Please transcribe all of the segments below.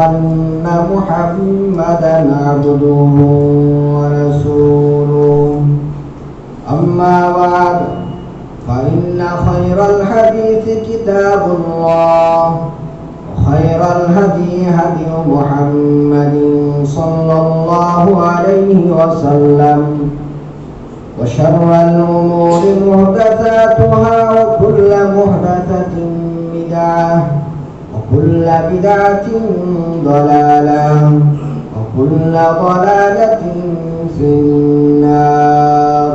أن محمدا عبده ورسوله أما بعد فإن خير الحديث كتاب الله وخير الهدي هدي محمد صلى الله عليه وسلم وشر الأمور محدثاتها وكل محدثة بدعة وكل بدعة ضلالة وكل ضلالة في النار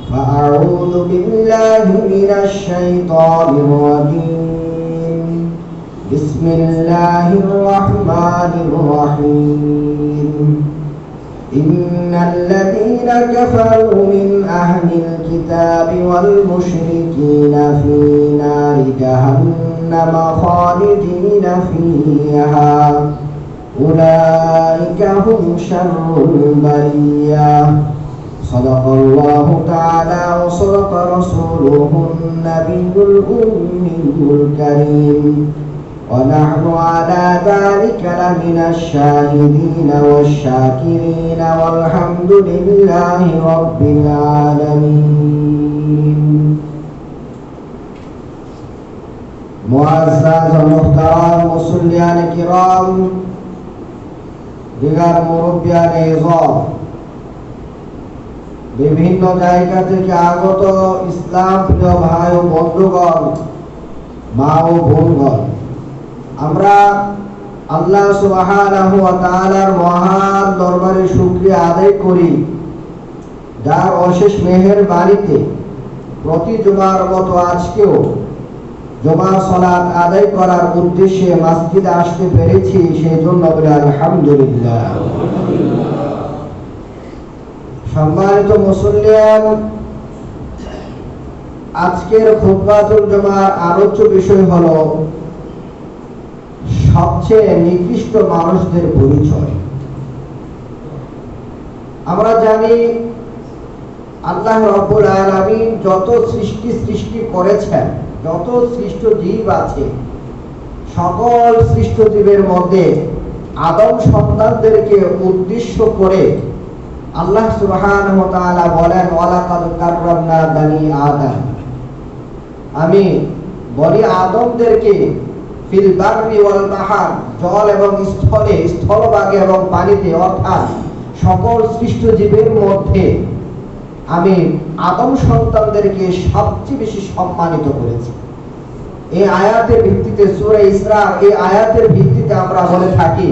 فأعوذ بالله من الشيطان الرجيم بسم الله الرحمن الرحيم إن الذين كفروا من أهل الكتاب والمشركين في نار جهنم خالدين فيها أولئك هم شر البرية صدق الله تعالى وصدق رسوله النبي الأمي الكريم ونحن على ذلك لمن الشاهدين والشاكرين والحمد لله رب العالمين معزز ومحترم মুসল্লিয়ান কিরাম দিগার মুরব্বিয়ান ইজাম বিভিন্ন জায়গা থেকে আগত ইসলাম প্রিয় ভাই ও বন্ধুগণ মা ও বোনগণ আমরা আল্লাহ সুবহানাহু ওয়া তাআলার মহান দরবারে শুকরিয়া আদায় করি যার অশেষ মেহেরবানিতে প্রতি জুমার মতো আজকেও জুমার সালাত আদায় করার উদ্দেশ্যে মসজিদে আসতে পেরেছি সেই জন্য বলি আলহামদুলিল্লাহ। সম্মানিত মুসল্লিয়ান, আজকের খুতবাতুল জুমার আলোচ্য বিষয় হলো সবচেয়ে নিকৃষ্ট মানুষদের পরিচয়। আমরা জানি আল্লাহ রাব্বুল আলামিন যত সৃষ্টি করেছেন, যত সৃষ্ট জীব আছে, সকল সৃষ্ট জীবের মধ্যে আদম সন্তানদেরকে উদ্দেশ্য করে আল্লাহ সুবহানাহু ওয়া তাআলা বলেন ওয়ালাকাদ কাররামনা বানি আদম, আমি বনি আদমদেরকে ফিল বাররি ওয়াল বাহর, জল এবং স্থলে, স্থলভাগে এবং পানিতে, অর্থাৎ সকল সৃষ্ট জীবের মধ্যে আমি আদম সন্তানদেরকে সবচেয়ে বেশি সম্মানিত করেছি। এই আয়াতের ভিত্তিতে সূরা ইসরা, এই আয়াতের ভিত্তিতে আমরা বলে থাকি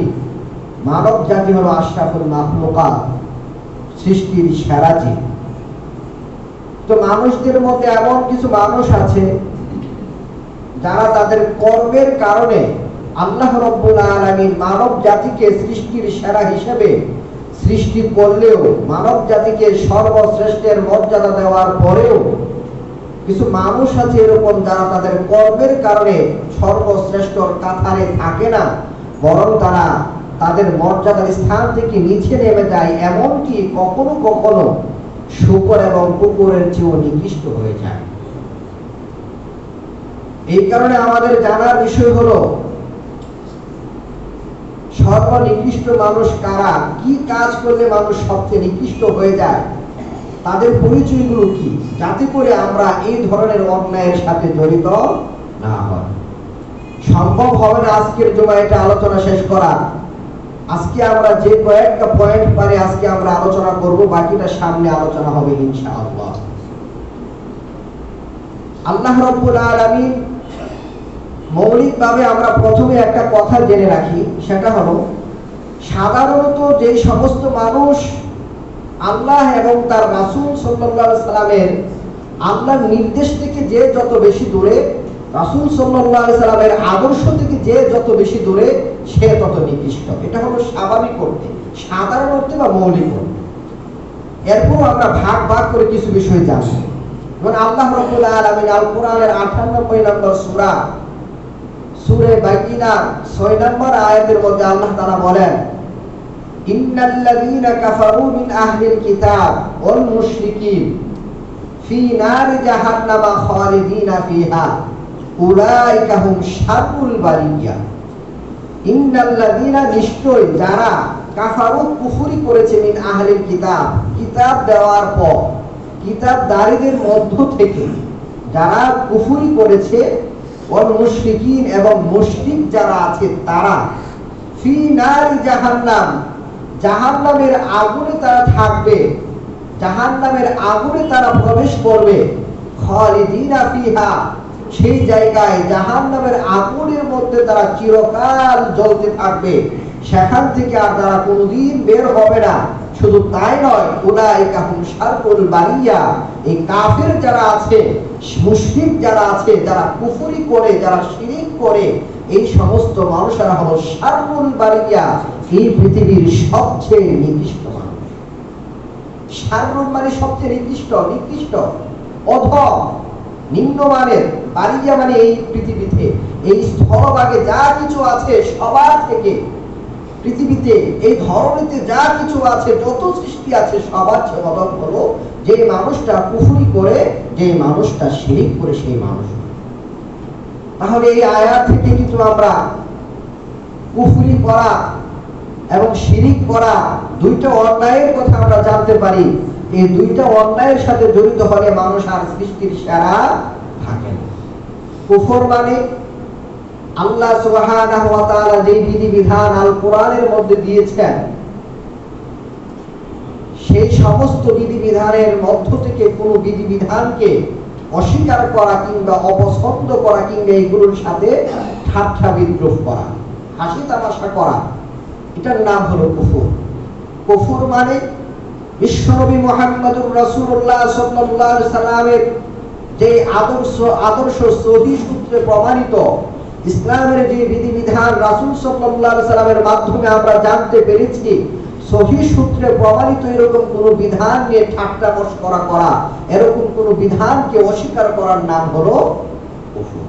মানব জাতি হলো আশরাফুল মাখলুকাত, সৃষ্টির সেরা জীব। তো মানুষদের মধ্যে এমন কিছু মানুষ আছে যারা তাদের কর্মের কারণে আল্লাহ রাব্বুল আলামিন মানব জাতিকে সৃষ্টির সেরা হিসেবে সৃষ্টি করলেও, মানব জাতিকে সর্বশ্রেষ্ঠের মর্যাদা দেওয়ার পরেও কিছু মানুষ আছে এরকম যারা তাদের কর্মের কারণে সর্বশ্রেষ্ঠর কাতারে থাকে না, বরং তারা তাদের মর্যাদার স্থান থেকে নিচে নেমে যায়, এমনকি কখনো কখনো শূকর এবং কুকুরের চেয়েও নিকৃষ্ট হয়ে যায়। এই কারণে আমাদের জানার বিষয় হলো সর্বনিকৃষ্ট মানুষ কারা, কি কাজ করলে মানুষ সবচেয়ে নিকৃষ্ট হয়ে যায়, তাদের পরিচয়গুলো কি, যাতে করে আমরা এই ধরনের অন্যায়ের সাথে জড়িত না হই। সম্ভব হবে না আজকের জুমায় এটা আলোচনা শেষ করা। আজকে আমরা যে কয়েকটা পয়েন্ট পারে আজকে আমরা আলোচনা করব, বাকিটা সামনে আলোচনা হবে ইনশাআল্লাহ। আল্লাহ রাব্বুল আলামিন মৌলিকভাবে আমরা প্রথমে একটা কথা জেনে রাখি, সেটা হলো সাধারণত যে সমস্ত মানুষ আল্লাহ এবং তার রাসূল সাল্লাল্লাহু আলাইহি সাল্লামের আল্লাহর নির্দেশ থেকে যে যত বেশি দূরে, রাসূল সাল্লাল্লাহু আলাইহি সাল্লামের আদর্শ থেকে যে যত বেশি দূরে, সে তত নিকৃষ্ট। এটা হলো স্বাভাবিক অর্থে, সাধারণ অর্থে বা মৌলিক অর্থে। এরপর আমরা ভাগ ভাগ করে কিছু বিষয় জানি। যেমন আল্লাহ রাব্বুল আলামিন আল কোরআনের 98 নম্বর সূরা সূরা বাকিরার 6 নম্বর আয়াতের মধ্যে আল্লাহ তাআলা বলেন, ইন্নাল্লাযীনা কাফারু মিন আহলিল কিতাব ওয়াল মুশরিকিন ফি নারি জাহান্নামা খালিদিনা ফিহা উলাইকা হুম শাররুল বারিয়া। ইন্নাল্লাযীনা নিশ্চয় যারা কাফারু কুফরি করেছে মিন আহলিল কিতাব, কিতাব দেওয়ার পর কিতাবদারীদের মধ্য থেকে যারা কুফরি করেছে, ওয়াল মুশরিকিন এবং মুশরিক যারা আছে তারা ফি নারি জাহান্নাম, জাহান্নামের আগুনে তারা থাকবে, জাহান্নামের আগুনে তারা প্রবেশ করবে, খালিদিনা ফিহা, সেই জায়গায় জাহান্নামের আগুনের মধ্যে তারা চিরকাল জ্বলতে থাকবে, সেখান থেকে আর তারা কোনোদিন বের হবে না। শুধু তাই নয়, উলাইকা হুম শাররুল বারিয়া, এই কাফের যারা আছে, মুশরিক যারা আছে, যারা কুফরি করে, যারা শিরক করে, এই সমস্ত মানুষেরা হলো শাররুল বারিয়া, এই পৃথিবীর সবচেয়ে নিকৃষ্ট মানুষ। শাররুল মানে সবচেয়ে নিকৃষ্ট, অধম, নিম্নমানের, বারিয়া মানে এই পৃথিবীতে, এই স্থলভাগে যা কিছু আছে সবার থেকে, পৃথিবীতে এই ধরনীতে যা কিছু আছে, যত সৃষ্টি আছে, সবার চেয়ে অধম হলো যে মানুষটা কুফরি করে, যে মানুষটা শিরক করে, সেই মানুষ। তাহলে এই আয়াত থেকে কিন্তু আমরা কুফরি করা এবং শিরক করা দুইটা অন্যায়ের কথা আমরা জানতে পারি। এই দুইটা অন্যায়ের সাথে জড়িত হলে মানুষ আর সৃষ্টির সেরা থাকে না। কুফর মানে আল্লাহ সুবহানাহু ওয়া তাআলা যে বিধিবিধান আল কোরআনের মধ্যে দিয়েছেন, সেই সমস্ত বিধিবিধানের মধ্য থেকে কোন বিধিবিধানকে অস্বীকার করা কিংবা অপছন্দ করা কিংবা এইগুলোর সাথে ঠাট্টা বিদ্রুপ করা, হাসি তামাশা করা, এটার নাম হলো কুফর। কুফর মানে বিশ্বনবী মুহাম্মদুর রাসূলুল্লাহ সাল্লাল্লাহু আলাইহি সাল্লামের যে আদর্শ সহিহ সূত্রে প্রমাণিত ইসলামের যে বিধিবিধান রাসূল সাল্লাল্লাহু আলাইহি সাল্লামের মাধ্যমে আমরা জানতে পেরেছি, সহিহ সূত্রে প্রমাণিত এরকম কোন বিধান নিয়ে ঠাট্টা মশকরা করা, এরকম কোন বিধানকে অস্বীকার করার নাম হলো কুফর।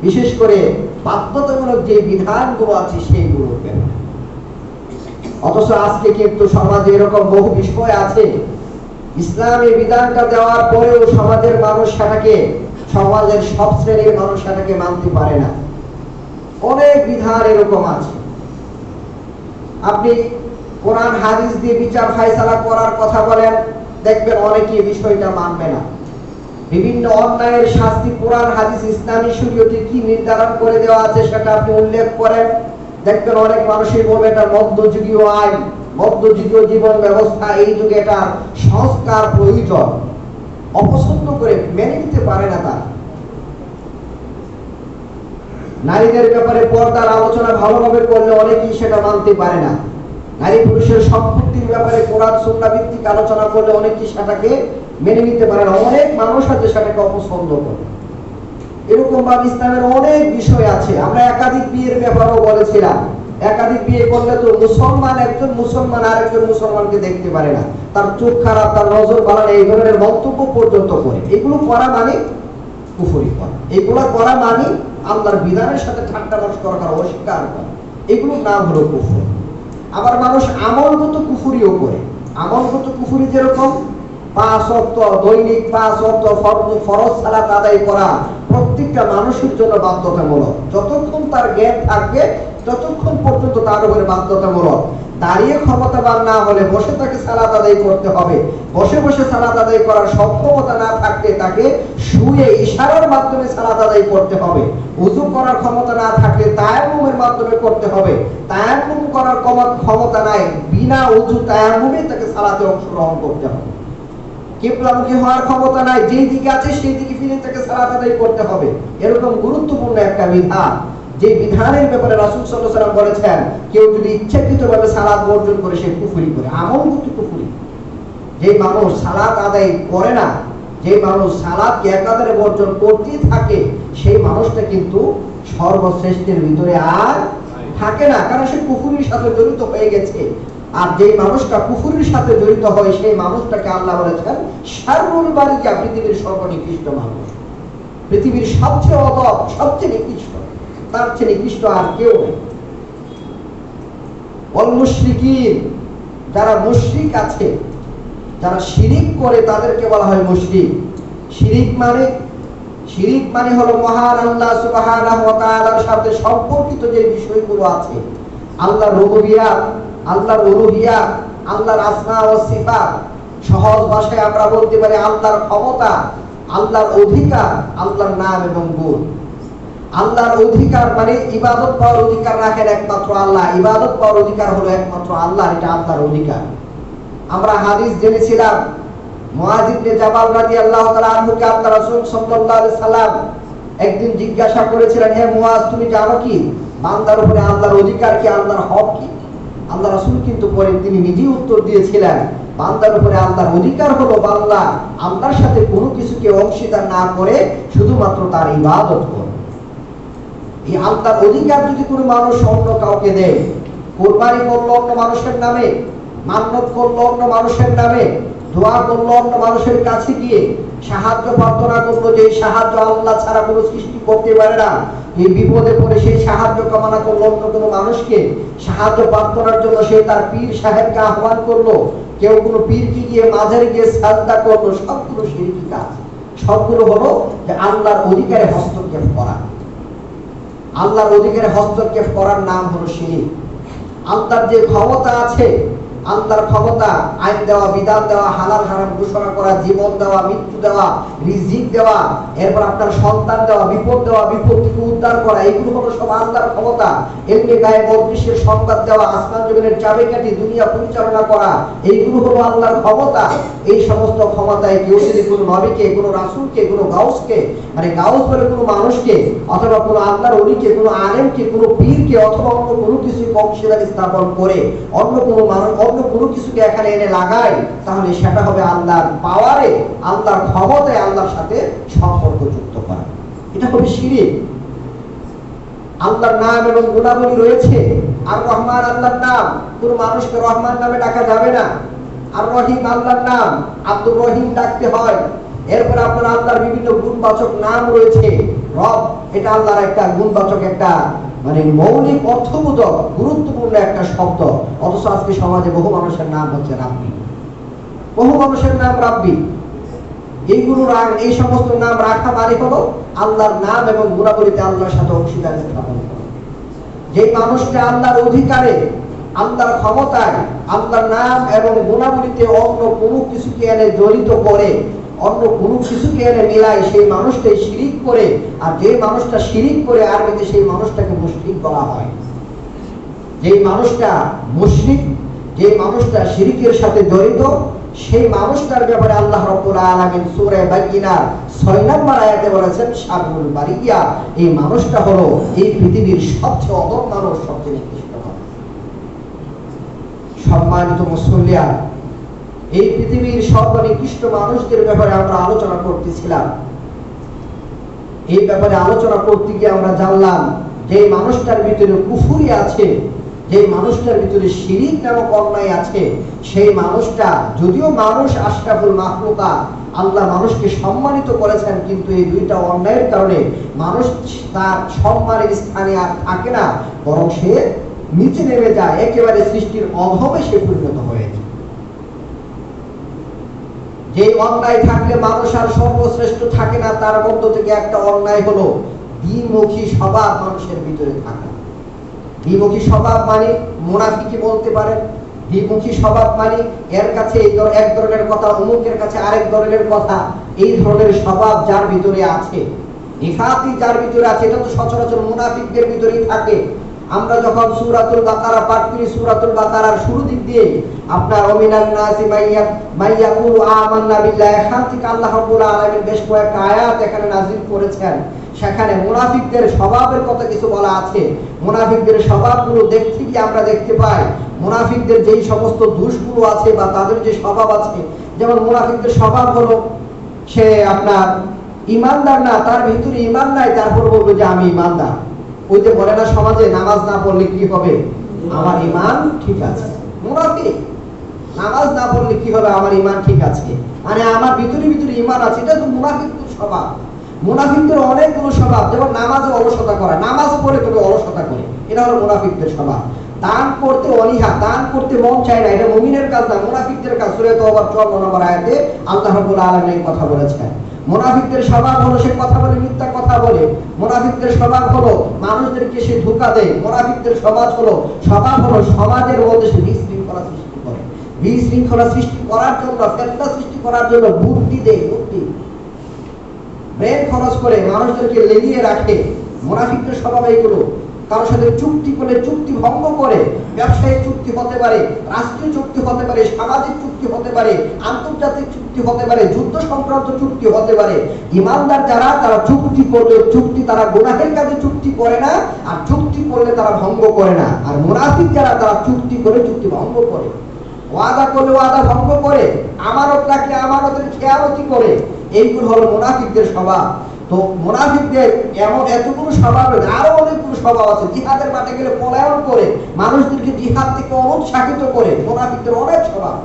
বিশেষ করে বাধ্যতামূলক যে বিধানগুলো আছে সেইগুলোকে। অথচ আজকে কিন্তু সমাজে এরকম বহু বিষয় আছে, ইসলামী বিধানটা দেওয়ার পরেও সমাজের মানুষ সেটাকে, সমাজের সব শ্রেণীর মানুষ সেটাকে মানতে পারে না। অনেক বিধান এরকম আছে, আপনি কোরআন হাদিস দিয়ে বিচার ফায়সালা করার কথা বলেন, দেখবেন অনেকেই বিষয়টা মানবে না। বিভিন্ন অন্যায়ের শাস্তি কোরআন হাদিস ইসলামী শরীয়তে কি নির্ধারণ করে দেওয়া আছে সেটা আপনি উল্লেখ করেন, দেখবেন অনেক মানুষই বলবে এটা মধ্যযুগীয় আইন, মধ্যযুগীয় জীবন ব্যবস্থা, এই যুগে এটা সংস্কার প্রয়োজন, অপছন্দ করে মেনে নিতে পারে না। তার নারীদের ব্যাপারে পর্দার আলোচনা ভালোভাবে করলে অনেকেই সেটা মানতে পারে না। নারী পুরুষের সম্পত্তির ব্যাপারে কোরআন সুন্নাহ ভিত্তিক আলোচনা করলে অনেকেই সেটাকে মেনে নিতে পারে না। অনেক মানুষ আছে সেটাকে অপছন্দ করে। এরকম ভাবে ইসলামের অনেক বিষয় আছে। আমরা একাধিক বিয়ের ব্যাপারেও বলেছিলাম, একাধিক বিয়ে করলে তো মুসলমান একজন মুসলমান আর একজন মুসলমানকে দেখতে পারে না, তার চোখ খারাপ, তার নজর ভালো না, এই ধরনের মন্তব্য পর্যন্ত করে। এগুলো করা মানে কুফরি করা, এগুলো করা মানে আল্লাহর বিধানের সাথে ঠাট্টা মশকরা করা, অস্বীকার করা, এগুলোর নাম হলো কুফর। আবার মানুষ আমলগত কুফরিও করে। আমলগত কুফরি যেরকম 5 ওয়াক্ত দৈনিক 5 ওয়াক্ত ফরজ সালাত আদায় করা প্রত্যেকটা মানুষের জন্য বাধ্যতামূলক। যতক্ষণ তার জ্ঞান থাকবে ততক্ষণ পর্যন্ত তার উপরে বাধ্যতামূলক। দাঁড়িয়ে ক্ষমতাবান না হলে বসে তাকে সালাত আদায় করতে হবে। বসে বসে সালাত আদায় করার সক্ষমতা না থাকলে তাকে শুয়ে ইশারার মাধ্যমে সালাত আদায় করতে হবে। ওযু করার ক্ষমতা না থাকলে তায়াম্মুমের মাধ্যমে করতে হবে। তায়াম্মুম করার ক্ষমতা নাই, বিনা ওযু তায়াম্মুমে তাকে সালাতে অংশগ্রহণ করতে হবে। কিবলামুখী হওয়ার ক্ষমতা নাই, যেই দিকে আছে সেই দিকে ফিরে তাকে সালাত আদায় করতে হবে। এরকম গুরুত্বপূর্ণ একটা বিধান, যে বিধানের ব্যাপারে রাসূল সাল্লাল্লাহু আলাইহি ওয়াসাল্লাম বলেছেন, কেউ যদি ইচ্ছাকৃতভাবে সালাত বর্জন করে সে কুফরি করে, আমলগত কুফরি। যে মানুষ সালাত আদায় করে না, যে মানুষ সালাতকে একাধারে বর্জন করতেই থাকে, সেই মানুষটা কিন্তু সর্বশ্রেষ্ঠের ভিতরে আর থাকে না, কারণ সে কুফরির সাথে জড়িত হয়ে গেছে। আর যে মানুষটা কুফরির সাথে জড়িত হয় সেই মানুষটাকে আল্লাহ বলেছেন শাররুল বারিয়া, পৃথিবীর সর্বনিকৃষ্ট মানুষ, পৃথিবীর সবচেয়ে অধম, সবচেয়ে নিকৃষ্ট, তার চেয়ে নিকৃষ্ট আর কেউ নেই। ওয়াল মুশরিকিন, যারা মুশরিক আছে, যারা শিরিক করে তাদেরকে বলা হয় মুশরিক। শিরিক মানে শিরিক মানে হলো মহান আল্লাহ সুবহানাহু ওয়া তাআলার সাথে সম্পর্কিত যে বিষয়গুলো আছে, আল্লাহর রুবুবিয়্যাত, আল্লাহর উলুহিয়্যাত, আল্লাহর আসমা ও সিফাত, সহজ ভাষায় আমরা বলতে পারি আল্লাহর ক্ষমতা, আল্লাহর অধিকার, আল্লাহর নাম এবং গুণ। আল্লাহর অধিকার মানে ইবাদত পাওয়ার অধিকার রাখেন একমাত্র আল্লাহ, ইবাদত পাওয়ার অধিকার হলো একমাত্র আল্লাহ, এটা আল্লাহর অধিকার। আমরা হাদিস জেনেছিলাম মুআয ইবনে জাবাল রাদিয়াল্লাহু তাআলা আনহুকে আল্লাহ রাসূল সাল্লাল্লাহু আলাইহি সাল্লাম একদিন জিজ্ঞাসা করেছিলেন, হে মুআয তুমি জানো কি বান্দার উপরে আল্লাহর অধিকার কি, আল্লাহর হক কি? আল্লাহ রাসূল কিন্তু পরে তিনি নিজেই উত্তর দিয়েছিলেন, বান্দার উপরে আল্লাহর অধিকার হলো বান্দা আল্লাহর সাথে কোনো কিছুকে অংশীদার না করে শুধুমাত্র তার ইবাদত করে। এই আল্লাহর অধিকার যদি কোনো মানুষ অন্য কাউকে দেয়, কুরবানি করলো অন্য মানুষের নামে, মান্নত করলো অন্য মানুষের নামে, দোয়া করলো অন্য মানুষের কাছে গিয়ে, সাহায্য প্রার্থনা করলো যে সাহায্য আল্লাহ ছাড়া কোনো সৃষ্টি করতে পারে না, এই বিপদে পড়ে সেই সাহায্য কামনা করলো অন্য কোনো মানুষকে, সাহায্য প্রার্থনার জন্য সে তার পীর সাহেবকে আহ্বান করলো, কেউ কোনো পীরকে গিয়ে মাঝারে গিয়ে সাজদা করলো, সবগুলো শিরকি কাজ। সবগুলো হলো যে আল্লাহর অধিকারে হস্তক্ষেপ করা। আল্লাহর অধিকারে হস্তক্ষেপ করার নাম হলো শিরক। আল্লাহর যে ক্ষমতা আছে, আল্লাহর ক্ষমতা আইন দেওয়া, বিধান দেওয়া, হালাল হারাম ঘোষণা করা, জীবন দেওয়া, মৃত্যু দেওয়া, রিজিক দেওয়া, এরপর আপনার সন্তান দেওয়া, বিপদ দেওয়া, বিপদ থেকে উদ্ধার করা, এগুলো হলো সব আল্লাহর ক্ষমতা। এমনি গায়ে অদৃশ্যের সংবাদ দেওয়া, আসমান জমিনের চাবিকাঠি দুনিয়া পরিচালনা করা, এইগুলো হলো আল্লাহর ক্ষমতা। এই সমস্ত ক্ষমতায় কেউ যদি কোনো নবীকে, কোনো রাসূলকে, কোনো গাউসকে, মানে গাউস বলে কোনো মানুষকে, অথবা কোনো আল্লাহর ওলিকে, কোনো আলেমকে, কোনো পীরকে, অথবা অন্য কোনো কিছু অংশীদারি স্থাপন করে অন্য কোনো মানুষ, অন্য কোনো কিছুকে এখানে এনে লাগায়, তাহলে সেটা হবে আল্লাহর পাওয়ারে, আল্লাহর ক্ষমতায় আল্লাহর সাথে সম্পর্ক যুক্ত করা। এটা হবে শিরক। আল্লাহর নাম এবং গুণাবলী রয়েছে। আর রহমান আল্লাহর নাম, কোনো মানুষকে রহমান নামে ডাকা যাবে না। আর রহিম আল্লাহর নাম, আব্দুর রহিম ডাকতে হয়। এরপর আপনার আল্লাহর বিভিন্ন গুণবাচক নাম রয়েছে। রব, এটা আল্লাহর একটা গুণবাচক, একটা মানে মৌলিক অর্থবোধক গুরুত্বপূর্ণ একটা শব্দ। অথচ আজকে সমাজে বহু মানুষের নাম হচ্ছে রাব্বি, বহু মানুষের নাম রাব্বি। এইগুলো এই সমস্ত নাম রাখা মানে হলো আল্লাহর নাম এবং গুণাবলীতে আল্লাহর সাথে অংশীদারি স্থাপন করা। যে মানুষটা আল্লাহর অধিকারে, আল্লাহর ক্ষমতায়, আল্লাহর নাম এবং গুণাবলীতে অন্য কোনো কিছুকে এনে জড়িত করে, অন্য কোনো কিছুকে এনে মিলায়, সেই মানুষটাই শিরিক করে। আর যে মানুষটা শিরিক করে আরবিতে সেই মানুষটাকে মুশরিক বলা হয়। যে মানুষটা মুশরিক, যে মানুষটা শিরিকের সাথে জড়িত, সেই মানুষটার ব্যাপারে আল্লাহ রাব্বুল আলামিন সূরা বায়িনার 6 নম্বর আয়াতে বলেছেন শাররুল বারিয়া, এই মানুষটা হলো এই পৃথিবীর সবচেয়ে অধম মানুষ, সবচেয়ে নিকৃষ্ট মানুষ। সম্মানিত মুসল্লিয়া, এই পৃথিবীর সর্বনিকৃষ্ট মানুষদের ব্যাপারে আমরা আলোচনা করতেছিলাম। এই ব্যাপারে আলোচনা করতে গিয়ে আমরা জানলাম যে মানুষটার ভিতরে কুফরি আছে, যে মানুষটার ভিতরে শিরিক নামক অন্যায় আছে, সেই মানুষটা, যদিও মানুষ আশরাফুল মাখলুকাত, আল্লাহ মানুষকে সম্মানিত করেছেন, কিন্তু এই দুইটা অন্যায়ের কারণে মানুষ তার সম্মানের স্থানে আর থাকে না, বরং সে নিচে নেমে যায়, একেবারে সৃষ্টির অধমে সে পরিণত হয়েছে। যে অন্যায় থাকলে মানুষ আর সর্বশ্রেষ্ঠ থাকে না, তার মধ্য থেকে একটা অন্যায় হলো দ্বিমুখী স্বভাব মানুষের ভিতরে থাকা। দ্বিমুখী স্বভাব মানে মুনাফিকি বলতে পারেন। দ্বিমুখী স্বভাব মানে এর কাছে এক ধরনের কথা, অমুকের কাছে আরেক ধরনের কথা। এই ধরনের স্বভাব যার ভিতরে আছে, নিফাকি যার ভিতরে আছে, এটা তো সচরাচর মুনাফিকদের ভিতরেই থাকে। আমরা যখন সূরাতুল বাকারা পাঠ করি, সূরাতুল বাকারার শুরু দিক দিয়ে আপনার ওমিনান নাসি মাইয়াকুলু আমান্না বিল্লাহি, এখান থেকে আল্লাহ রাব্বুল আলামিন বেশ কয়েকটা আয়াত এখানে নাযিল করেছেন। সেখানে মুনাফিকদের স্বভাবের কথা কিছু বলা আছে। মুনাফিকদের স্বভাবগুলো দেখতে গিয়ে আমরা দেখতে পাই মুনাফিকদের যেই সমস্ত দোষগুলো আছে বা তাদের যে স্বভাব আছে, যেমন মুনাফিকদের স্বভাব হলো সে আপনার ইমানদার না, তার ভিতরে ইমান নাই, তারপর বলবে যে আমি ইমানদার। ওই যে বলে না সমাজে, নামাজ না পড়লে কি হবে, আমার ইমান ঠিক আছে। মুনাফিক নামাজ না পড়লে কি হবে, আমার ইমান ঠিক আছে, মানে আমার ভিতরে ভিতরে ইমান আছে। এটা তো মুনাফিকদের স্বভাব। মুনাফিকদের অনেকগুলো স্বভাব, যেমন নামাজে অলসতা করা, নামাজ পড়ে তবে অলসতা করে, এটা হলো মুনাফিকদের স্বভাব। দান করতে অনীহা, দান করতে মন চায় না, এটা মুমিনের কাজ না, মুনাফিকদের কাজ। সূরা তাওবার 54 নম্বর আয়াতে আল্লাহ রাব্বুল আলামিন কথা বলেছেন। মুনাফিকদের স্বভাব হলো সে কথা বলে, মিথ্যা কথা বলে। মুনাফিকদের স্বভাব হলো মানুষদেরকে সে ধোঁকা দেয়। মুনাফিকদের স্বভাব হলো সমাজের মধ্যে সে বিশৃঙ্খলা সৃষ্টি করে। বিশৃঙ্খলা সৃষ্টি করার জন্য, ফেতনা সৃষ্টি করার জন্য বুদ্ধি দেয়, বুদ্ধি ব্রেন খরচ করে মানুষদেরকে লেলিয়ে রাখে। মুনাফিকদের স্বভাব এইগুলো। কারোর সাথে চুক্তি করে চুক্তি ভঙ্গ করে। ব্যবসায়িক চুক্তি হতে পারে, রাষ্ট্রীয় চুক্তি হতে পারে, সামাজিক চুক্তি হতে পারে, আন্তর্জাতিক চুক্তি হতে পারে, যুদ্ধ সংক্রান্ত চুক্তি হতে পারে। ইমানদার যারা, তারা চুক্তি করলে তারা গুনাহের কাজে চুক্তি করে না, আর চুক্তি করলে তারা ভঙ্গ করে না। আর মুনাফিক যারা, তারা চুক্তি করে চুক্তি ভঙ্গ করে, ওয়াদা করলে ওয়াদা ভঙ্গ করে, আমানত রাখলে আমানতের খেয়ালতি করে। এইগুলো হলো মুনাফিকদের স্বভাব। তো মুনাফিকদের এমন এতগুলো স্বভাব, আরো অনেকগুলো স্বভাব আছে। জিহাদের মাঠে গেলে পলায়ন করে, মানুষদেরকে জিহাদ থেকে অনুৎসাহিত করে। মুনাফিকদের অনেক স্বভাব।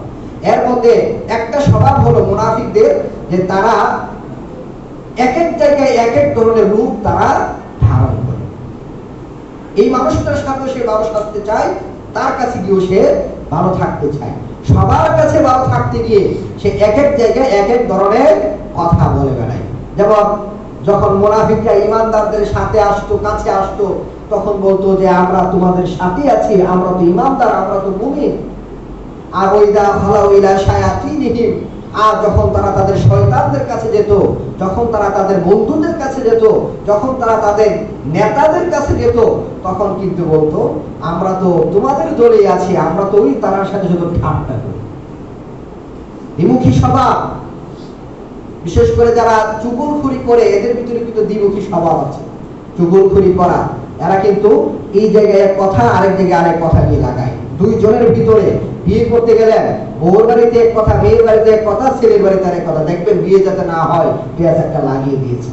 এর মধ্যে একটা স্বভাব হলো মুনাফিকদের যে তারা এক এক জায়গায় এক এক ধরনের রূপ তারা ধারণ করে। এই মানুষটার সাথে সে ভালো থাকতে চায়, তার কাছে গিয়েও সে ভালো থাকতে চায়। সবার কাছে ভালো থাকতে গিয়ে সে এক এক জায়গায় এক এক ধরনের কথা বলে বেড়ায়। যেমন যখন মুনাফিকরা ইমানদারদের সাথে আসতো, কাছে আসতো, তখন বলতো যে আমরা তোমাদের সাথে আছি, আমরা তো ইমানদার, আমরা তো মুমিন। আর ওইদা খালাউ ইলা শায়াতিনিহিম, আর যখন তারা তাদের শয়তানদের কাছে যেত, যখন তারা তাদের বন্ধুদের কাছে যেত, যখন তারা তাদের নেতাদের কাছে যেত, তখন কিন্তু বলতো আমরা তো তোমাদের দলেই আছি, আমরা তো ওই তার সাথে শুধু ঠাট্টা করি। দ্বিমুখী স্বভাব। বিশেষ করে যারা চুগলখড়ি করে, এদের ভিতরে কিন্তু দ্বিমুখী স্বভাব আছে। চুগলখড়ি করা, এরা কিন্তু এই জায়গায় এক কথা, আরেক জায়গায় আরেক কথা নিয়ে লাগায়। দুইজনের ভিতরে বিয়ে করতে গেলেন, বউর বাড়িতে এক কথা, মেয়ের বাড়িতে এক কথা, ছেলের বাড়িতে আরেক কথা। দেখবেন বিয়ে যাতে না হয়, পেঁয়াজ একটা লাগিয়ে দিয়েছে।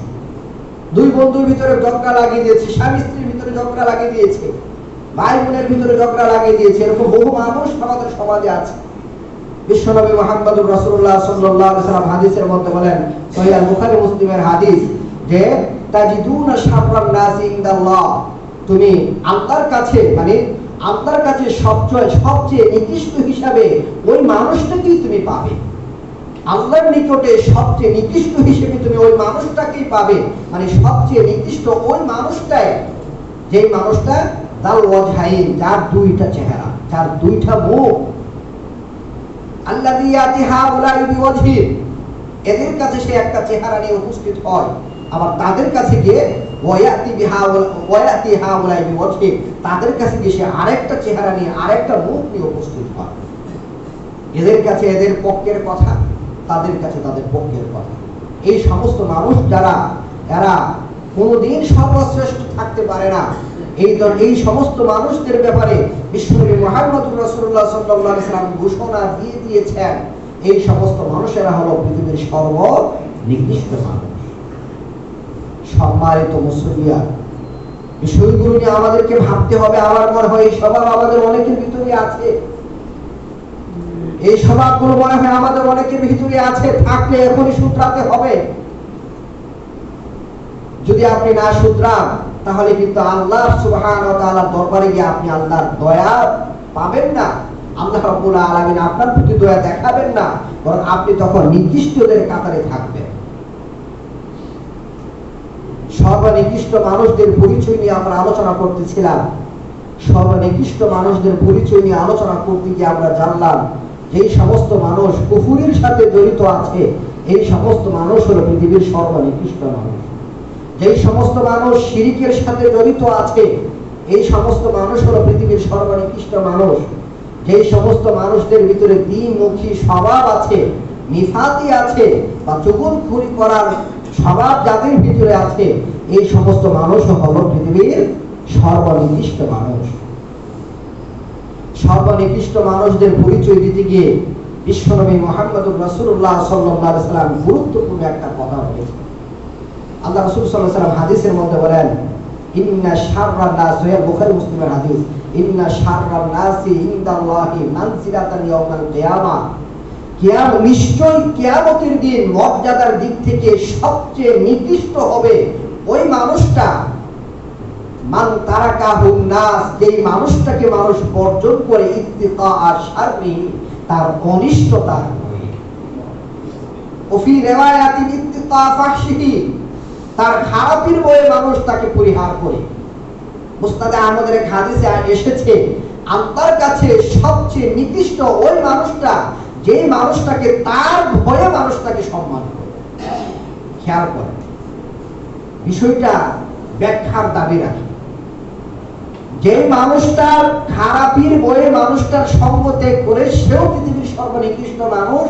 দুই বন্ধুর ভিতরে ঝগড়া লাগিয়ে দিয়েছে, স্বামী স্ত্রীর ভিতরে ঝগড়া লাগিয়ে দিয়েছে, ভাই বোনের ভিতরে ঝগড়া লাগিয়ে দিয়েছে। এরকম বহু মানুষ আমাদের সমাজে আছে। বিশ্বনবী মুহাম্মদুর রাসূলুল্লাহ সাল্লাল্লাহু আলাইহি ওয়াসাল্লাম হাদিসের মধ্যে বলেন, সহিহ বুখারী মুসলিমের হাদিস, যে তাজিদুনা শাররান নাসি ইনদাল্লাহ, তুমি আল্লাহর কাছে, মানে আল্লাহর কাছে সবচেয়ে নিকৃষ্ট হিসাবে ওই মানুষটাকেই তুমি পাবে। আল্লাহর নিকটে সবচেয়ে নিকৃষ্ট হিসেবে তুমি ওই মানুষটাকেই পাবে। মানে সবচেয়ে নিকৃষ্ট ওই মানুষটাই, যেই মানুষটা দাল ওয়াজহাইন, যার দুইটা চেহারা, যার দুইটা মুখ। আল্লাযী ইয়াতি হাউলাই বিওয়াজহি, এদের কাছে সে একটা চেহারা নিয়ে উপস্থিত হয়, আবার তাদের কাছে গিয়ে ওয়ায়াতি হাউলাই বিওয়াজহি, তাদের কাছে গিয়ে সে আরেকটা চেহারা নিয়ে, আরেকটা মুখ নিয়ে উপস্থিত হয়। এদের কাছে এদের পক্ষের কথা, তাদের কাছে তাদের পক্ষের কথা। এই সমস্ত মানুষ যারা, এরা কোনোদিন সর্বশ্রেষ্ঠ থাকতে পারে না। এই সমস্ত মানুষদের ব্যাপারে বিশ্বনবী মুহাম্মদুর রাসূলুল্লাহ সাল্লাল্লাহু আলাইহি ওয়াসাল্লাম ঘোষণা দিয়ে দিয়েছেন, এই সমস্ত মানুষেরা হলো পৃথিবীর সর্বনিকৃষ্ট মানুষ। সম্মানিত মুসলিয়ান, বিষয়গুলো নিয়ে আমাদেরকে ভাবতে হবে। আমার মনে হয় এই স্বভাব আমাদের অনেকের ভিতরে আছে। এই স্বভাবগুলো মনে হয় আমাদের অনেকের ভিতরে আছে, থাকলে এখনই শুধরাতে হবে। যদি আপনি না শুধরান, তাহলে কিন্তু আল্লাহ সুবহানাহু ওয়া তাআলার দরবারে গিয়ে আপনি আল্লাহর দয়া পাবেন না। আল্লাহ রাব্বুল আলামিন আপনার প্রতি দয়া দেখাবেন না, বরং আপনি তখন নিকৃষ্টদের কাতারে থাকবেন। সর্বনিকৃষ্ট মানুষদের পরিচয় নিয়ে আমরা আলোচনা করতেছিলাম। সর্বনিকৃষ্ট মানুষদের পরিচয় নিয়ে আলোচনা করতে গিয়ে আমরা জানলাম, যেই সমস্ত মানুষ কুফরের সাথে জড়িত আছে, এই সমস্ত মানুষ হলো পৃথিবীর সর্বনিকৃষ্ট মানুষ। যেই সমস্ত মানুষ শিরকের সাথে জড়িত আছে, এই সমস্ত মানুষ হলো পৃথিবীর সর্বনিকৃষ্ট মানুষ। যেই সমস্ত মানুষদের ভিতরে দ্বিমুখী স্বভাব আছে, নিফাতি আছে, বা চুগলখড়ি করার স্বভাব যাদের ভিতরে আছে, এই সমস্ত মানুষ হলো পৃথিবীর সর্বনিকৃষ্ট মানুষ। সর্বনিকৃষ্ট মানুষদের পরিচয় দিতে গিয়ে বিশ্বনবী মুহাম্মদুর রাসূলুল্লাহ সাল্লাল্লাহু আলাইহি ওয়াসাল্লাম গুরুত্বপূর্ণ একটা কথা বলেছেন। আল্লাহ রাসূল সাল্লাল্লাহু আলাইহি ওয়াসাল্লাম হাদিসের মধ্যে বলেন, ইন্না শাররান নাস, বুখারী মুসলিমের হাদিস, ইন্না শাররান নাসি ইনদাল্লাহি মানজিলাতান ইয়াউমাল কিয়ামা, নিশ্চয় কিয়ামতের দিন মর্যাদার দিক থেকে সবচেয়ে নিকৃষ্ট হবে ওই মানুষটা, মান তারাকাহুন নাস, যেই মানুষটাকে মানুষ বর্জন করে ইত্তিকা আর শাররি, তার অনিষ্টতা। ওফি রিওয়ায়াতিন ইত্তিকা ফাহশিহি, তার খারাপির বয়ে মানুষ তাকে পরিহার করে। মুসনাদে আহমদের এক হাদিসে এসেছে, আল্লাহর কাছে সবচেয়ে নিকৃষ্ট ওই মানুষটা যে মানুষটাকে তার ভয়ে মানুষ তাকে সম্মান করে। খেয়াল করে বিষয়টা ব্যাখ্যার দাবি রাখে। যে মানুষটার খারাপির বয়ে মানুষটার সঙ্গ ত্যাগ করে সেও পৃথিবীর সর্বনিকৃষ্ট মানুষ,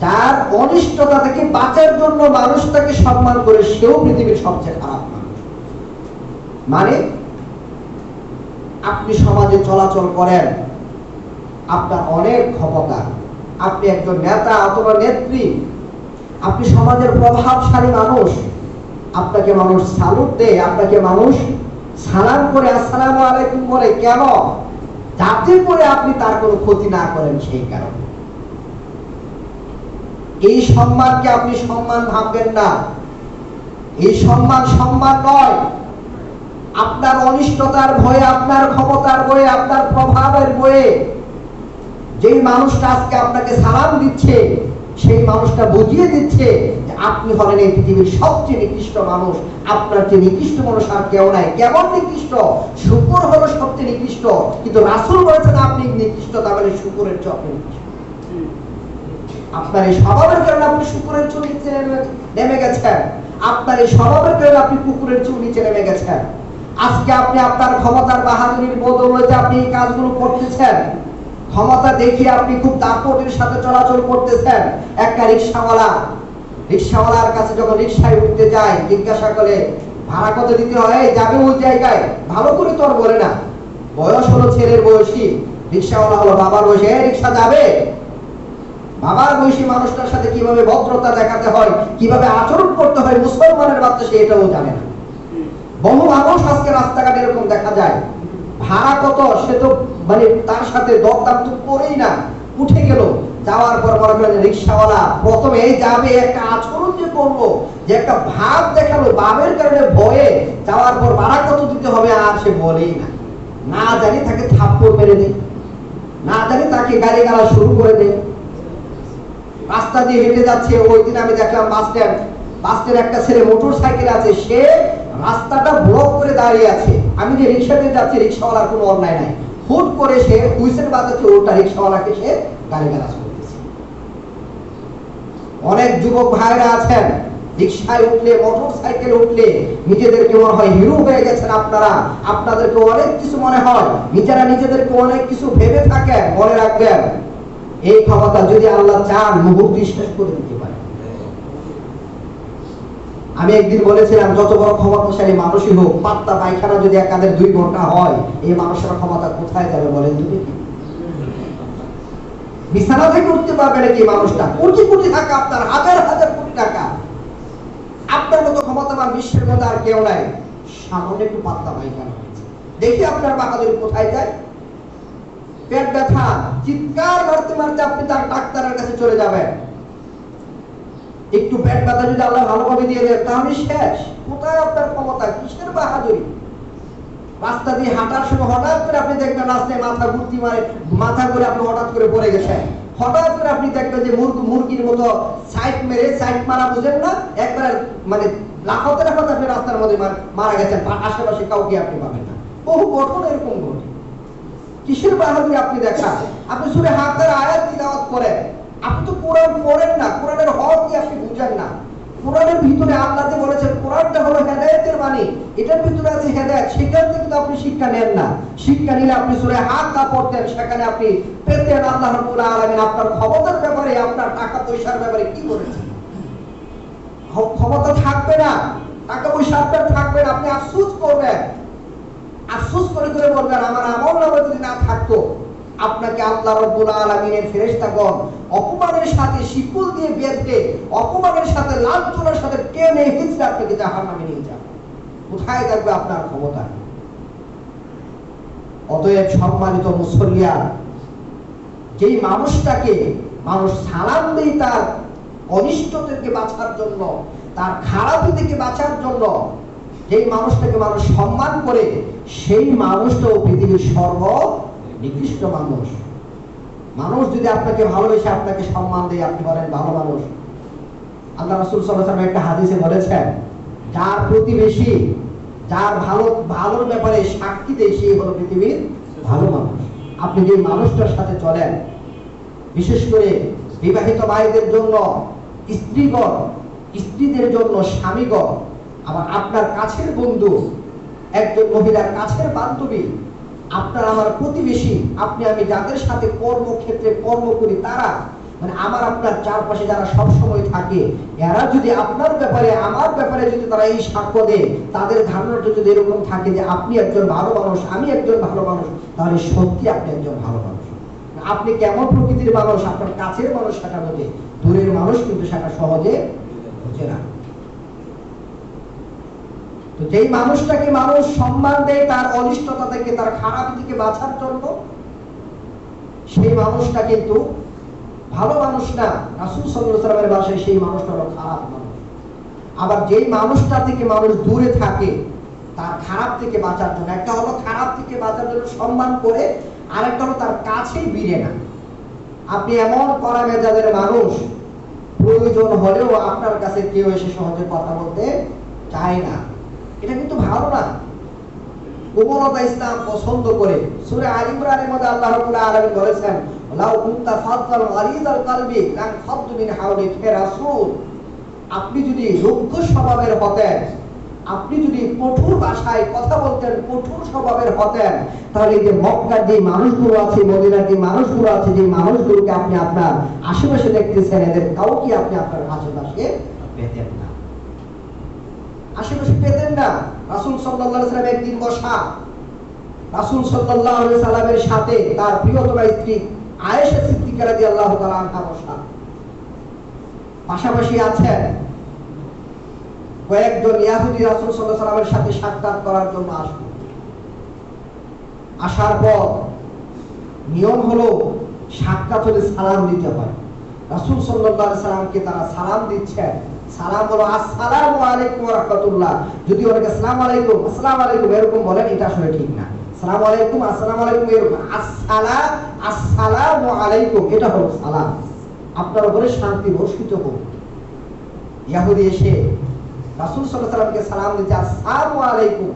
যার অনিষ্টতা থেকে বাঁচার জন্য মানুষ তাকে সম্মান করে সেও পৃথিবীর সবচেয়ে খারাপ মানুষ। মানে আপনি সমাজে চলাচল করেন, আপনার অনেক ক্ষমতা, আপনি একজন নেতা অথবা নেত্রী, আপনি সমাজের প্রভাবশালী মানুষ, আপনাকে মানুষ সালুট দেয়, আপনাকে মানুষ সালাম করে আসসালামু আলাইকুম বলে। কেন? যাতে করে আপনি তার কোনো ক্ষতি না করেন সেই কারণে। এই সম্মানকে আপনি সম্মান ভাববেন না। এই সম্মান সম্মান নয়। আপনার অনিষ্টতার ভয়ে, আপনার ক্ষমতার ভয়ে, আপনার প্রভাবের ভয়ে যেই মানুষটা আজকে আপনাকে সালাম দিচ্ছে, সেই মানুষটা বুঝিয়ে দিচ্ছে যে আপনি হলেন এই পৃথিবীর সবচেয়ে নিকৃষ্ট মানুষ, আপনার যে নিকৃষ্ট মানুষ আর কেউ নাই। কেমন নিকৃষ্ট? শুকর হলো সবচেয়ে নিকৃষ্ট, কিন্তু রাসূল বলেছেন আপনি নিকৃষ্ট, তার মানে শুকরের চেয়ে আপনি নিকৃষ্ট। আপনার এই স্বভাবের কারণে আপনি শুকরের চেয়ে নিচে নেমে গেছেন, আপনার এই স্বভাবের কারণে আপনি কুকুরের চেয়ে নিচে নেমে গেছেন। আজকে আপনি আপনার ক্ষমতার বাহাদুরির বদৌলতে আপনি এই কাজগুলো করতেছেন, ক্ষমতা দেখিয়ে আপনি খুব দাপটের সাথে চলাচল করতেছেন। একটা রিকশাওয়ালার কাছে যখন রিকশায় উঠতে যায়, জিজ্ঞাসা করে ভাড়া কত দিতে হয়, যাবে ওই জায়গায়, ভালো করে তোর বলে না, বয়স হলো ছেলের বয়সী, রিকশাওয়ালা হলো বাবার বয়সী, রিকশা যাবে। বাবার বয়সী মানুষটার সাথে কিভাবে ভদ্রতা দেখাতে হয়, কিভাবে আচরণ করতে হয়, মুসলমানের বাচ্চা সে এটাও জানে না। বহু মানুষ আজকে রাস্তাঘাটে এরকম দেখা যায়, ভাড়া কত সে তো মানে তার সাথে দরদাম তো করেই না, উঠে গেল, যাওয়ার পর মনে করেন রিকশাওয়ালা প্রথমে এই যাবে, একটা আচরণ যে করলো, যে একটা ভাব দেখালো, ভাবের কারণে ভয়ে যাওয়ার পর ভাড়া কত দিতে হবে আর সে বলেই না। না জানি তাকে থাপ্পড় মেরে দেয়, না জানি তাকে গালি গালা শুরু করে দেয়। রাস্তা দিয়ে হেঁটে যাচ্ছে, ওই দিন আমি দেখলাম বাস স্ট্যান্ড একটা ছেলে মোটর সাইকেল আছে, সে রাস্তাটা ব্লক করে দাঁড়িয়ে আছে। আমি যে রিক্সাতে যাচ্ছি, রিক্সাওয়ালার কোনো অন্যায় নাই, হুট করে সে হুইসেল বাজাচ্ছে, ওটা রিক্সাওয়ালাকে সে গালিগালাজ করতেছে। অনেক যুবক ভাইরা আছেন, রিক্সায় উঠলে, মোটর সাইকেলে উঠলে নিজেদেরকে মনে হয় হিরো হয়ে গেছেন আপনারা, আপনাদেরকে অনেক কিছু মনে হয়, নিজেরা নিজেদেরকে অনেক কিছু ভেবে থাকেন। মনে রাখবেন, এই ক্ষমতা যদি আল্লাহ চান মুহূর্তে শেষ করে দিতে পারে। আমি একদিন বলেছিলাম, যত বড় ক্ষমতাশালী মানুষই হোক, পাত্তা পায়খানা যদি একাদের 2 ঘন্টা হয়, এই মানুষের ক্ষমতা কোথায় যাবে বলেন তো দেখি? বিছানা থেকে উঠতে পারবে নাকি মানুষটা? কোটি কোটি টাকা আপনার, হাজার হাজার কোটি টাকা, আপনার মতো ক্ষমতাবান বিশ্বের মধ্যে আর কেউ নাই। সামনে একটু পাত্তা পায়খানা হয়েছে, দেখি আপনার বাহাদুরি কোথায় যায়। পেট ব্যথা, চিৎকার মারতে মারতে আপনি তার ডাক্তারের কাছে চলে যাবেন। একটু পেট ব্যথা যদি আল্লাহ ভালোভাবে দিয়ে দেয়, তাহলে শেষ। কোথায় আপনার ক্ষমতা, কিসের বাহাদুরি? রাস্তা দিয়ে হাঁটার সময় হঠাৎ করে আপনি দেখবেন রাস্তায় মাথা ঘুরতি মারে, মাথা করে আপনি হঠাৎ করে পড়ে গেছেন। হঠাৎ করে আপনি দেখবেন যে মুরগির মতো সাইড মেরে, সাইড মারা বুঝেন না, একবার মানে লাফাতে লাফাতে আপনি রাস্তার মধ্যে মারা গেছেন, আশেপাশে কাউকে আপনি পাবেন না। বহু ঘটনা এরকম ঘটে। কিসের বাহাদুরি আপনি দেখান? আপনি সূরা হাকার আয়াত তিলাওয়াত করেন, আপনি তো কোরআন পড়েন না, কোরআনের হক কি আপনি বুঝেন না। কোরআনের ভিতরে আল্লাহ যে বলেছেন কোরআনটা হলো হেদায়েতের বাণী, এটার ভিতরে আছে হেদায়েত, সেখান থেকে তো আপনি শিক্ষা নেন না। শিক্ষা নিলে আপনি সূরা হাকা পড়তেন, সেখানে আপনি পেতেন আল্লাহ রাব্বুল আলামিন আপনার ক্ষমতার ব্যাপারে, আপনার টাকা পয়সার ব্যাপারে কি বলেছেন। ক্ষমতা থাকবে না, টাকা পয়সা আপনার থাকবে না, আপনি আফসোস করবেন, আফসোস করে করে বলবেন আমার আমলনামা যদি না থাকতো, আপনাকে আল্লাহ রাব্বুল আলামিনের ফেরেশতাগণ অপমানের সাথে শিকল দিয়ে বেঁধে, অপমানের সাথে লাঞ্ছনার সাথে টেনে হিঁচড়ে আপনাকে জাহান্নামে নিয়ে যাবে। কোথায় থাকবে আপনার ক্ষমতা? অতএব সম্মানিত মুসল্লিয়া, যেই মানুষটাকে মানুষ সালাম দেয় তার অনিষ্ট থেকে বাঁচার জন্য, তার খারাপি থেকে বাঁচার জন্য, যেই মানুষটাকে মানুষ সম্মান করে, সেই মানুষটাও পৃথিবীর সর্বনিকৃষ্ট মানুষ। মানুষ যদি আপনাকে ভালোবেসে আপনাকে সম্মান দেয়, আপনি বলেন ভালো মানুষ, আল্লাহ রাসূল সাল্লাল্লাহু আলাইহি ওয়াসাল্লাম একটা হাদিসে বলেছেন, যার প্রতিবেশী যার ভালোর ব্যাপারে সাক্ষী দেয় সেই হলো পৃথিবীর ভালো মানুষ। আপনি যে মানুষটার সাথে চলেন, বিশেষ করে বিবাহিত ভাইদের জন্য স্ত্রীগণ, স্ত্রীদের জন্য স্বামীগণ, আবার আপনার কাছের বন্ধু, একজন মহিলার কাছের বান্ধবী, আপনার আমার প্রতিবেশী, আপনি আমি যাদের সাথে কর্মক্ষেত্রে কর্ম করি, তারা মানে আমার আপনার চারপাশে যারা সব সময় থাকে, এরা যদি আপনার ব্যাপারে আমার ব্যাপারে যদি তারা এই সাক্ষ্য দেয়, তাদের ধারণাটা যদি এরকম থাকে যে আপনি একজন ভালো মানুষ, আমি একজন ভালো মানুষ, তাহলে সত্যি আপনি একজন ভালো মানুষ। আপনি কেমন প্রকৃতির মানুষ আপনার কাছের মানুষ সেটা বোঝে, দূরের মানুষ কিন্তু সেটা সহজে বোঝে না। তো যেই মানুষটাকে মানুষ সম্মান দেয় তার অনিষ্টতা থেকে, তার খারাপ দিকে বাঁচার জন্য, সেই মানুষটা কিন্তু ভালো মানুষ না। রাসূল সাল্লাল্লাহু আলাইহি ওয়াসাল্লামের ভাষায় সেই মানুষটা হলো খারাপ মানুষ। আবার যেই মানুষটা থেকে মানুষ দূরে থাকে তার খারাপ থেকে বাঁচার জন্য, একটা হলো খারাপ থেকে বাঁচার জন্য সম্মান করে, আর একটা হলো তার কাছেই ভিড়ে না। আপনি এমন কড়া মেজাজের মানুষ, প্রয়োজন হলেও আপনার কাছে কেউ এসে সহজে কথা বলতে চায় না, এটা কিন্তু ভালো না। কোমলতা ইসলাম পছন্দ করে। সূরা আল ইমরানের মধ্যে আল্লাহ রাব্বুল আলামিন বলেছেন, লাউ কুনতা ফাদ্দাল গালিযাল কলবি লান ফাদ্দু মিন হাওলিক। হে রাসূল, আপনি যদি রুক্ষ স্বভাবের হতেন, আপনি যদি কঠোর ভাষায় কথা বলতেন, কঠোর স্বভাবের হতেন, তাহলে যে মক্কার যে মানুষগুলো আছে, মদিনার যে মানুষগুলো আছে, যে মানুষগুলোকে আপনি আপনার আশেপাশে দেখতেছেন, এদের কাউকে আপনি আপনার আশেপাশে পেতেন না, আশেপাশে পেতেন না। রাসূল সাল্লাল্লাহু আলাইহি ওয়াসাল্লাম একদিন বসা, রাসূল সাল্লাল্লাহু আলাইহি ওয়াসাল্লামের সাথে তার প্রিয়তমা স্ত্রী আয়েশা সিদ্দিকা রাদিয়াল্লাহু তাআলা আনহা বসা, পাশাপাশি আছেন কয়েকজন ইহুদি রাসূল সাল্লাল্লাহু আলাইহি ওয়াসাল্লামের সাথে সাক্ষাৎ করার জন্য আসলো। আসার পর নিয়ম হলো সাক্ষাৎ হলে সালাম দিতে হয়। রাসূল সাল্লাল্লাহু আলাইহি ওয়াসাল্লামকে তারা সালাম দিচ্ছেন। সালাম হলো আসসালামু আলাইকুম ওয়া রাহমাতুল্লাহ। যদি ওরা আসসালামু আলাইকুম, আসসালামু আলাইকুম এরকম বলেন, এটা আসলে ঠিক না। আসসালামু আলাইকুম, আসসালামু আলাইকুম এরকম, আসসালামু আলাইকুম এটা হলো সালাম, আপনার উপরে শান্তি বর্ষিত হোক। ইহুদি এসে রাসূল সাল্লাল্লাহু আলাইহি ওয়াসাল্লামকে সালাম দিতে, আসসালামু আলাইকুম।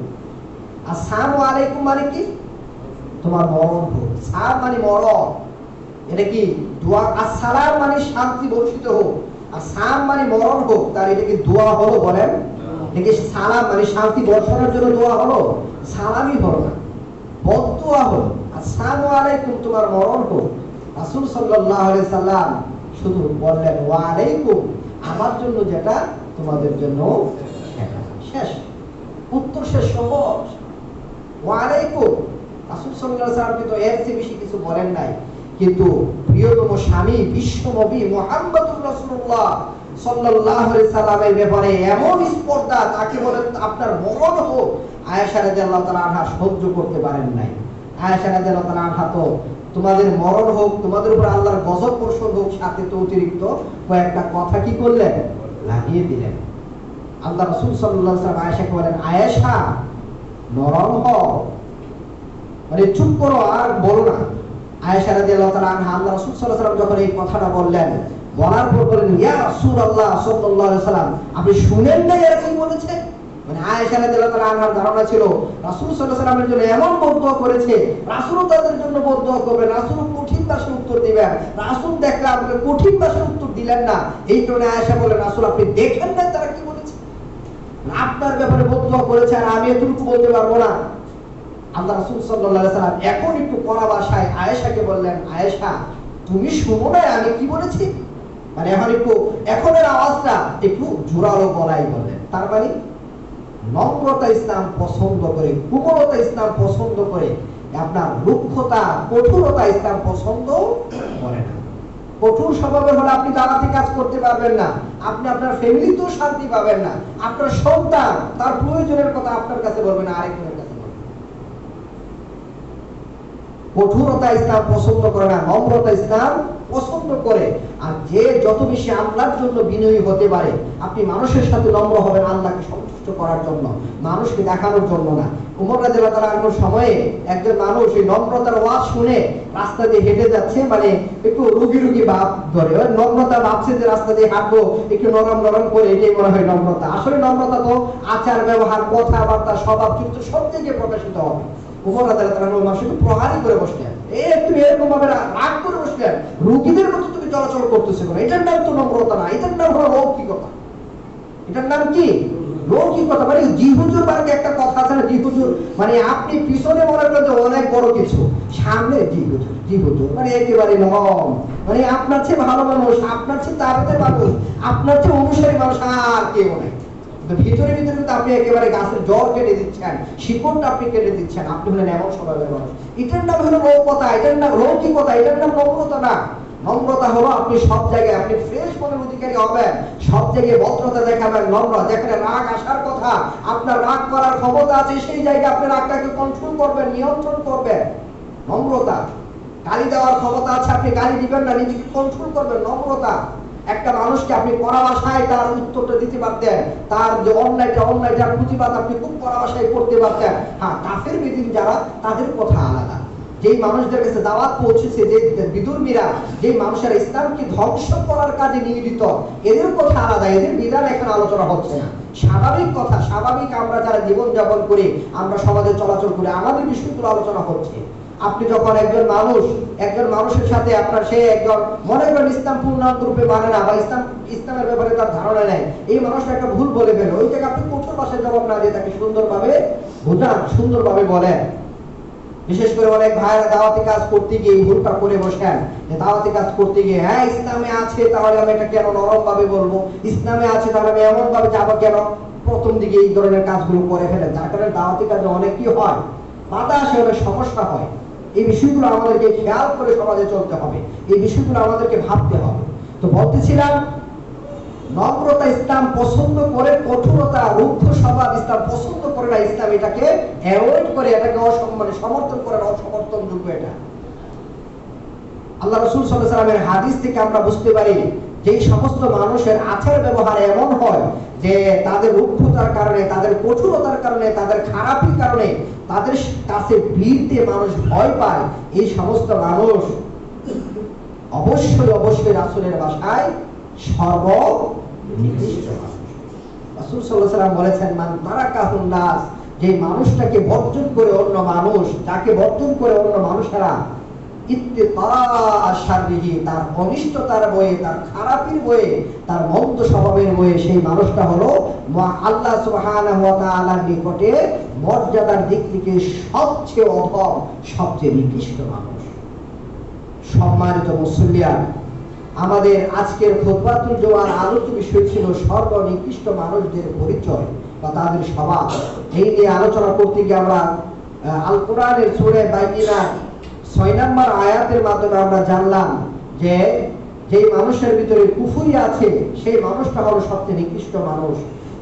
আসসালামু আলাইকুম মানে কি? তোমার মরণ হোক। সালাম মানে মরণ, এটা কি দোয়া? আসসালাম মানে শান্তি বর্ষিত হোক, আর সালাম মানে মরণ হোক, তার এটা কি দোয়া হলো? বলেন, এটা কি সালাম মানে শান্তি বর্ষণের জন্য দোয়া হলো? সালামই হলো না, বদদোয়া হলো। আসসালামু আলাইকুম তোমার মরণ হোক। রাসূল সাল্লাল্লাহু আলাইহি সাল্লাম শুধু বললেন ওয়া আলাইকুম, আমার জন্য যেটা তোমাদের জন্য সেটা। শেষ, উত্তর শেষ, সহজ। ওয়া আলাইকুম। রাসূল সাল্লাল্লাহু আলাইহি সাল্লাম কিন্তু এর চেয়ে বেশি কিছু বলেন নাই। কিন্তু প্রিয়তম স্বামী বিশ্ব নবী মুহাম্মদুর রাসূলুল্লাহ সাল্লাল্লাহু আলাইহি সাল্লামের ব্যাপারে এমন স্পর্ধা, তাকে বলেন আপনার মরণ হোক, আয়েশা রাদিয়াল্লাহু তাআলা আনহা সহ্য করতে পারেন নাই। আয়েশা রাদিয়াল্লাহু তাআলা আনহা তো তোমাদের মরণ হোক, তোমাদের উপর আল্লাহর গজব বর্ষণ হোক, সাথে তো অতিরিক্ত কয়েকটা কথা কি করলেন? লাগিয়ে দিলেন। আল্লাহ রাসূল সাল্লাল্লাহু আলাইহি ওয়াসাল্লাম আয়েশাকে বলেন, আয়েশা নরম হও, মানে চুপ করো আর বলো না। আয়েশা রাদিয়াল্লাহু তাআলা আনহা আল্লাহ রাসূল সাল্লাল্লাহু আলাইহি ওয়াসাল্লাম যখন এই কথাটা বললেন, বলার পর বলেন, ইয়া রাসূলুল্লাহ সাল্লাল্লাহু আলাইহি ওয়াসাল্লাম, আপনি শুনেন না এরা কি বলেছে? মানে আয়েশা রাদিয়াল্লাহু তাআলা আনহার ধারণা ছিল রাসূল সাল্লাল্লাহু আলাইহি ওয়াসাল্লামের জন্য এমন বদদোয়া করেছে, রাসূলও তাদের জন্য বদদোয়া করবেন, রাসূলও কঠিন ভাষায় উত্তর দিবেন। রাসূল দেখলে আমাকে কঠিন ভাষায় উত্তর দিলেন না, এই কারণে আয়েশা বলেন, রাসূল আপনি দেখেন না তারা কি বলেছে? আপনার ব্যাপারে বদদোয়া করেছে আর আমি এতটুকু বলতে পারবো না। আল্লাহ রাসূল সাল্লাল্লাহু আলাইহি ওয়াসাল্লাম এখন একটু কড়া ভাষায় আয়েশাকে বললেন, আয়েশা তুমি শুনো না আমি কি বলেছি? মানে এখনের আওয়াজটা একটু জোরালো গলায় বললেন। তার মানে নম্রতা ইসলাম পছন্দ করে, কোমলতা ইসলাম পছন্দ করে, আপনার রুক্ষতা কঠোরতা ইসলাম পছন্দ করে না। কঠোর স্বভাবের হলে আপনি দাওয়াতি কাজ করতে পারবেন না, আপনি আপনার ফ্যামিলিতেও শান্তি পাবেন না, আপনার সন্তান তার প্রয়োজনের কথা আপনার কাছে বলবে না, আরেকজনের কাছে বলবে। কঠোরতা ইসলাম পছন্দ করে না, নম্রতা ইসলাম পছন্দ করে। আর যে যত বেশি আল্লাহর জন্য বিনয়ী হতে পারে, আপনি মানুষের সাথে নম্র হবেন, আল্লাহকে সন্তুষ্ট সন্তুষ্ট করার জন্য, মানুষকে দেখানোর জন্য না। উমর রাদিয়াল্লাহু তাআলা আনহুর সময়ে একজন মানুষ এই নম্রতার ওয়াজ শুনে রাস্তা দিয়ে হেঁটে যাচ্ছে, মানে একটু রুগী ভাব ধরে, নম্রতা ভাবছে যে রাস্তা দিয়ে হাঁটবো একটু নরম নরম করে, এটাই মনে হয় নম্রতা। আসলে নম্রতা তো আচার ব্যবহার, কথাবার্তা, স্বভাব চরিত্র সব থেকে প্রকাশিত হবে। উমর রাদিয়াল্লাহু তাআলা ওই মানুষকে প্রহারই করে বসলেন, তুমি এরকম ভাবে রাগ করে বসলেন, রুগীদের মতো তুমি চলাচল করতেছো কেন? এটার নাম তো নম্রতা না, এটার নাম হলো লৌকিকতা। এটার নাম কি? লৌকিকতা। মানে জি হুজুর বারকে একটা কথা আছে না, জি হুজুর মানে আপনি পিছনে মনে করেন অনেক বড় কিছু, সামনে জি হুজুর, জি হুজুর মানে একেবারে নরম, মানে আপনার চেয়ে ভালো মানুষ, আপনার চেয়ে তাড়াতাড়ি মানুষ, আপনার চেয়ে অনুসারী মানুষ আর কেউ নেই। ভিতরে ভিতরে কিন্তু আপনি একেবারে গাছের জড় কেটে দিচ্ছেন, শিকড়টা আপনি কেটে দিচ্ছেন, আপনি হলেন এমন স্বভাবের মানুষ। এটার নাম হলো লৌকতা, এটার নাম লৌকিকতা, এটার নাম নম্রতা না। নম্রতা হলো আপনি সব জায়গায় আপনি ফ্রেশ মনের অধিকারী হবেন, সব জায়গায় ভদ্রতা দেখাবেন, নম্র। যেখানে রাগ আসার কথা, আপনার রাগ করার ক্ষমতা আছে, সেই জায়গায় আপনি রাগটাকে কন্ট্রোল করবেন, নিয়ন্ত্রণ করবেন, নম্রতা। গালি দেওয়ার ক্ষমতা আছে, আপনি গালি দিবেন না, নিজেকে কন্ট্রোল করবেন, নম্রতা। একটা মানুষকে আপনি কড়া ভাষায় তার উত্তরটা দিতে পারতেন, তার যে অন্যায়টার প্রতিবাদ আপনি খুব কড়া ভাষায় করতে পারতেন। হ্যাঁ, কাফের বেদিন যারা, তাদের কথা আলাদা। যেই মানুষদের কাছে দাওয়াত পৌঁছেছে, যে বিধর্মীরা, যে মানুষেরা ইসলামকে ধ্বংস করার কাজে নিয়োজিত, এদের কথা আলাদা, এদের বিধান এখন আলোচনা হচ্ছে না। স্বাভাবিক কথা, স্বাভাবিক আমরা যারা জীবন যাপন করি, আমরা সমাজে চলাচল করি, আমাদের বিষয়গুলো আলোচনা হচ্ছে। আপনি যখন একজন মানুষের সাথে আপনার, সে একজন মনে করেন ইসলাম পূর্ণাঙ্গ রূপে মানে না, বা ইসলামের ব্যাপারে তার ধারণা নেই, এই মানুষটা একটা ভুল বলে ফেলে, ওই থেকে আপনি কঠোর ভাষায় জবাব না দিয়ে তাকে সুন্দরভাবে বোঝান, সুন্দরভাবে বলেন। বিশেষ করে অনেক ভাইরা দাওয়াতি কাজ করতে গিয়ে ভুলটা করে বসেন, যে দাওয়াতি কাজ করতে গিয়ে হ্যাঁ ইসলামে আছে তাহলে আমি এটা কেন নরম ভাবে বলবো, ইসলামে আছে তাহলে আমি এমন ভাবে যাবো কেন, প্রথম দিকে এই ধরনের কাজগুলো করে ফেলেন, যার কারণে দাওয়াতি কাজে অনেক কি হয়, বাধা আসে, অনেক সমস্যা হয়। এই বিষয়গুলো আমাদেরকে খেয়াল করে সমাজে চলতে হবে, এই বিষয়গুলো আমাদেরকে ভাবতে হবে। তো বলতেছিলাম, নম্রতা ইসলাম পছন্দ করে, কঠোরতা রুদ্ধ স্বভাব ইসলাম পছন্দ করে না। ইসলাম এটাকে অ্যাভয়েড করে, এটাকে অসম্মানে সমর্থন করে না, অসমর্থনযোগ্য এটা। আল্লাহ রাসূল সাল্লাল্লাহু আলাইহি ওয়াসাল্লামের হাদিস থেকে আমরা বুঝতে পারি, যেই সমস্ত মানুষের আচার ব্যবহার এমন হয় যে তাদের রুদ্ধতার কারণে, তাদের কঠোরতার কারণে, তাদের খারাপির কারণে তাদের কাছে ভিড়তে মানুষ ভয় পায়, এই সমস্ত মানুষ অবশ্যই রাসূলের ভাষায় সর্বনিকৃষ্ট মানুষ। রাসূল সাল্লাল্লাহু আলাইহি ওয়াসাল্লাম বলেছেন, মান তারাকাহুন নাস, যে মানুষটাকে বর্জন করে অন্য মানুষ, যাকে বর্জন করে অন্য মানুষেরা ইত্তিকা শাররিহি, তার অনিষ্টতার বয়ে, তার খারাপির বয়ে, তার মন্দ স্বভাবের বয়ে, সেই মানুষটা হলো আল্লাহ সুবহানাহু ওয়া তাআলার নিকটে মর্যাদার দিক থেকে সবচেয়ে অধম, সবচেয়ে নিকৃষ্ট মানুষ। সম্মানিত মুসল্লিয়ান, আমাদের আজকের খুতবাতুল জুমার আলোচ্য বিষয় ছিল সর্বনিকৃষ্ট মানুষদের পরিচয় বা তাদের স্বভাব। এই নিয়ে আলোচনা করতে গিয়ে আমরা আল কোরআনের সূরা বাইয়িনা 6 নম্বর আয়াতের মাধ্যমে আমরা জানলাম যে যেই মানুষের ভিতরে কুফরি আছে, সেই মানুষটা হলো সবচেয়ে নিকৃষ্ট মানুষ।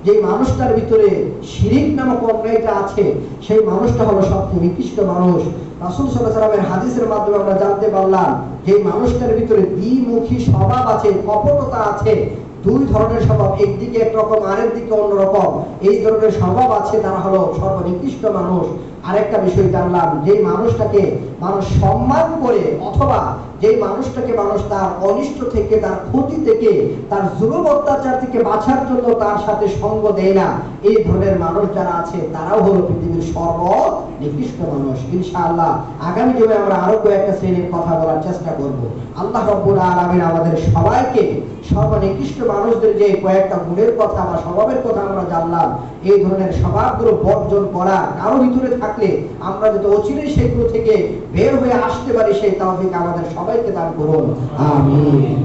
যেই মানুষটার ভিতরে শিরিক নামক অন্যায়টা আছে, সেই মানুষটা হলো সবচেয়ে নিকৃষ্ট মানুষ। রাসূল সাল্লাল্লাহু আলাইহি ওয়াসাল্লামের হাদিসের মাধ্যমে আমরা জানতে পারলাম, যে মানুষটার ভিতরে দ্বিমুখী স্বভাব আছে, কপটতা আছে, দুই ধরনের স্বভাব, একদিকে একরকম আরেক দিকে অন্যরকম, এই ধরনের স্বভাব আছে, তারা হলো সর্বনিকৃষ্ট মানুষ। আরেকটা বিষয় জানলাম, যে মানুষটাকে মানুষ সম্মান করে, অথবা যে মানুষটাকে মানুষ তার অনিষ্ট থেকে, তার ক্ষতি থেকে, তার জুলুম অত্যাচার থেকে বাঁচার জন্য তার সাথে সঙ্গ দেয় না, এই ধরনের মানুষ যারা আছে তারাও হলো পৃথিবীর সর্বনিকৃষ্ট মানুষ। ইনশাআল্লাহ আগামী দিনে আমরা আরো কয়েকটা শ্রেণীর কথা বলার চেষ্টা করব। আল্লাহ রাব্বুল আলামিন আমাদের সবাইকে সর্বনিকৃষ্ট মানুষদের যে কয়েকটা গুণের কথা বা স্বভাবের কথা আমরা জানলাম, এই ধরনের স্বভাবগুলো বর্জন করা কারো ভিতরে থাকলে আমরা যাতে অচিরেই সেগুলো থেকে বের হয়ে আসতে পারি, সেই তৌফিক আমাদের সবাইকে দান করুন। আমিন।